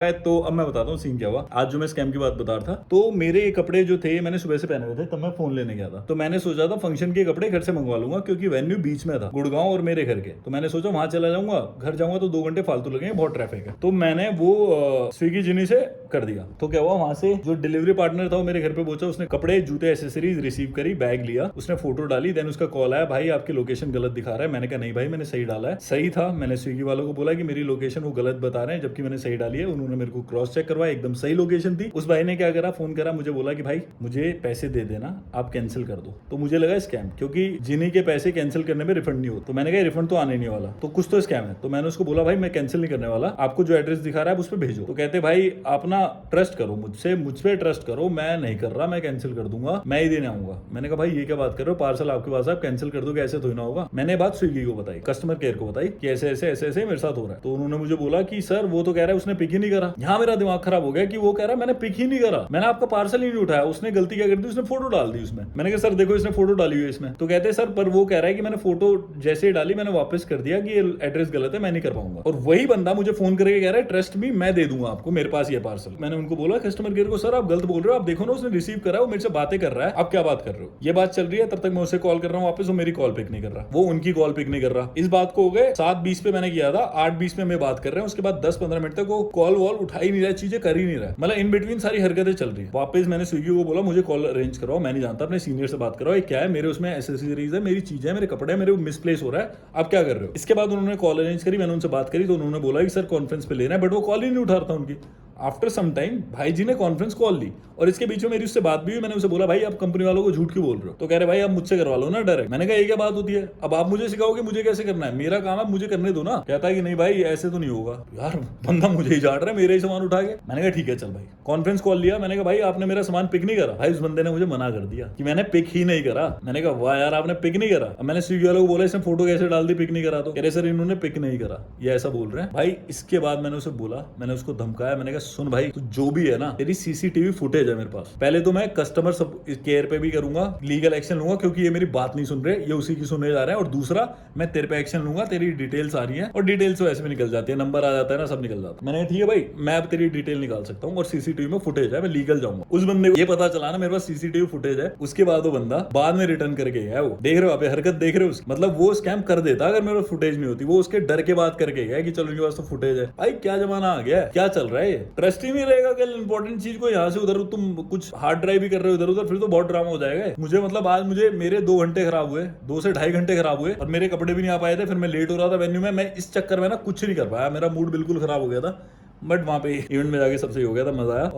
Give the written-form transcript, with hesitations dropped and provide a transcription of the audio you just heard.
तो अब मैं बताता हूँ सीन क्या हुआ। आज जो मैं स्कैम की बात बता रहा था, तो मेरे ये कपड़े जो थे मैंने सुबह से पहने हुए थे, तब मैं फोन लेने गया था। तो मैंने सोचा था फंक्शन के कपड़े घर से मंगवा लूंगा, क्योंकि वेन्यू बीच में था, गुड़गांव और मेरे घर के। तो मैंने सोचा वहां चला जाऊंगा, घर जाऊंगा तो 2 घंटे फालतू लगेंगे, बहुत ट्रैफिक है। तो मैंने वो स्विगी जिनी से कर दिया। तो क्या हुआ, वहां से जो डिलीवरी पार्टनर था वो मेरे घर पे पहुंचा, उसने कपड़े जूते एसेसरीज रिसीव करी, बैग लिया, उसने फोटो डाली, देन उसका कॉल आया, भाई आपकी लोकेशन गलत दिखा रहा है। मैंने कहा नहीं भाई, मैंने सही डाला है। सही था। मैंने स्विगी वालों को बोला कि मेरी लोकेशन वो गलत बता रहे हैं, जबकि मैंने सही डाली है। उन्होंने मेरे को क्रॉस चेक करवाया, एकदम सही लोकेशन थी। उस भाई ने क्या करा, फोन करा, मुझे बोला कि भाई मुझे पैसे दे देना, आप कैंसिल कर दो। तो मुझे लगा स्कैम, क्योंकि जिन्हीं के पैसे कैंसिल करने में रिफंड नहीं हो। तो मैंने कहा रिफंड तो आने नहीं वाला, तो कुछ तो स्कैम है। तो मैंने उसको बोला भाई मैं कैंसिल नहीं करने वाला, आपको जो एड्रेस दिखा रहा है उस पर भेजो। तो कहते भाई आप ना ट्रस्ट करो मुझ पे ट्रस्ट करो, मैं नहीं कर रहा, मैं कैंसिल कर दूंगा, मैं ही देने आऊंगा। मैंने कहा भाई ये क्या बात कर रहे हो, पार्सल आपके पास, आप कैंसिल कर दोगे, ऐसे तो ना होगा। मैंने बात स्विगी को बताई, कस्टमर केयर को बताई कि ऐसे ऐसे ऐसे ऐसे मेरे साथ हो रहा है। तो उन्होंने मुझे बोला कि सर वो तो कह रहा है उसने पिक ही नहीं करा। यहाँ मेरा दिमाग खराब हो गया कि वो कह रहा है मैंने पिक ही नहीं करा, मैंने आपका पार्सल ही नहीं उठाया। उसने गलती क्या कर दी, उसने फोटो डाल दी उसमें। मैंने कहा सर देखो इसने फोटो डाली हुई है इसमें। तो कहते सर पर वो कह रहा है कि मैंने फोटो जैसे ही डाली मैंने वापस कर दिया कि ये एड्रेस गलत है, मैं नहीं कर पाऊंगा। और वही बंदा मुझे फोन करके कह रहा है ट्रस्ट मी, मैं दे दूंगा आपको, मेरे पास ये पार्सल। मैंने उनको बोला कस्टमर केयर को, सर आप गलत बोल रहे हो, आप देखो ना उसने रिसीव करा है, वो मेरे से बातें कर रहा है, आप क्या बात कर रहे हो। ये बात चल रही है, तब तक मैं उसे कॉल कर रहा हूँ वापस, वो मेरी कॉल पिक नहीं कर रहा, वो उनकी कॉल पिक नहीं कर रहा। इस बात को हो गए 7:20 पे मैंने किया था, 8:20 में मैं बात कर रहे हैं, उसके बाद 10-15 मिनट तक वो कॉल वॉल उठा ही नहीं रहा, चीजें कर ही नहीं रहा, मतलब इन बिटवीन सारी हरकतें चल रही है। वापस मैंने स्विगी को बोला मुझे कॉल अरेंज कराओ, मैं नहीं जानता, अपने सीनियर से बात कराओ, ये क्या है, मेरे उसमें एसेसरीज है, मेरी चीजें है, मेरे कपड़े हैं, मेरे मिसप्लेस हो रहा है, आप क्या कर रहे हो। इसके बाद उन्होंने कॉल अरेंज करी, मैंने उनसे बात करी, तो उन्होंने बोला कि सर कॉन्फ्रेंस पे लेना है, बट वो कॉल ही नहीं उठा रहा था उनकी। आफ्टर सम टाइम भाई जी ने कॉन्फ्रेंस कॉल ली, और इसके बीच में मेरी उससे बात भी हुई। मैंने उसे बोला भाई आप कंपनी वालों को झूठ क्यों बोल रहे हो। तो कह रहे भाई आप मुझसे करवा लो ना डायरेक्ट। मैंने कहा ये क्या बात होती है, अब आप मुझे सिखाओगे मुझे कैसे करना है, मेरा काम है मुझे करने दो ना। कहता है कि नहीं भाई ऐसे तो नहीं होगा। यार बंदा मुझे ही झाड़ रहा है, मेरे ही सामान उठा के। मैंने कहा ठीक है चल भाई, कॉन्फ्रेंस कॉल लिया। मैंने कहा भाई आपने मेरा सामान पिक नहीं करा। भाई उस बंदे ने मुझे मना कर दिया कि मैंने पिक ही नहीं करा। मैंने कहा वाह यार आपने पिक नहीं करा। अब मैंने स्विगी वालों को बोला इसने फोटो कैसे डाल दी पिक नहीं करा। तो कह रहे सर इन्होंने पिक नहीं करा, ये ऐसा बोल रहे हैं। भाई इसके बाद मैंने उसे बोला, मैंने उसको धमकाया, मैंने कहा सुन भाई तू जो भी है ना, तेरी सीसीटीवी फुटेज है मेरे पास। पहले तो मैं कस्टमर सब केयर पे भी करूंगा, लीगल एक्शन लूंगा, क्योंकि ये मेरी बात नहीं सुन रहे, ये उसी की सुनने जा रहे हैं। और दूसरा मैं तेरे पे एक्शन लूंगा, तेरी डिटेल्स आ रही है, और डिटेल्स वैसे भी निकल जाती है, नंबर आ जाता है ना, सब निकल जाता है। मैंने ठीक है भाई मैं अब तेरी डिटेल निकाल सकता हूँ, और सीसीटीवी में फुटेज है, मैं लीगल जाऊंगा। उस बंदे को ये पता चला ना मेरे पास सीसीटीवी फुटेज है, उसके बाद वो बंदा बाद में रिटर्न करके गया। वो देख रहे हो आप हरकत देख रहे हो उसकी, मतलब वो स्कैम कर देता अगर मेरे पास फुटेज नहीं होती। वो उसके डर के बात करके गया कि चलो इनके पास तो फुटेज है। भाई क्या जमाना आ गया है, क्या चल रहा है, ट्रस्ट ही नहीं रहेगा कल इंपॉर्टेंट चीज को यहाँ से उधर तुम कुछ हार्ड ड्राइव भी कर रहे हो इधर उधर, फिर तो बहुत ड्रामा हो जाएगा। मुझे मतलब आज मुझे मेरे 2 घंटे खराब हुए, 2 से 2.5 घंटे खराब हुए, और मेरे कपड़े भी नहीं आ पाए थे। फिर मैं लेट हो रहा था वेन्यू में, मैं इस चक्कर में ना कुछ नहीं कर पाया, मेरा मूड बिल्कुल खराब हो गया था। बट वहां पे इवेंट में जाके सबसे हो गया था, मजा आया।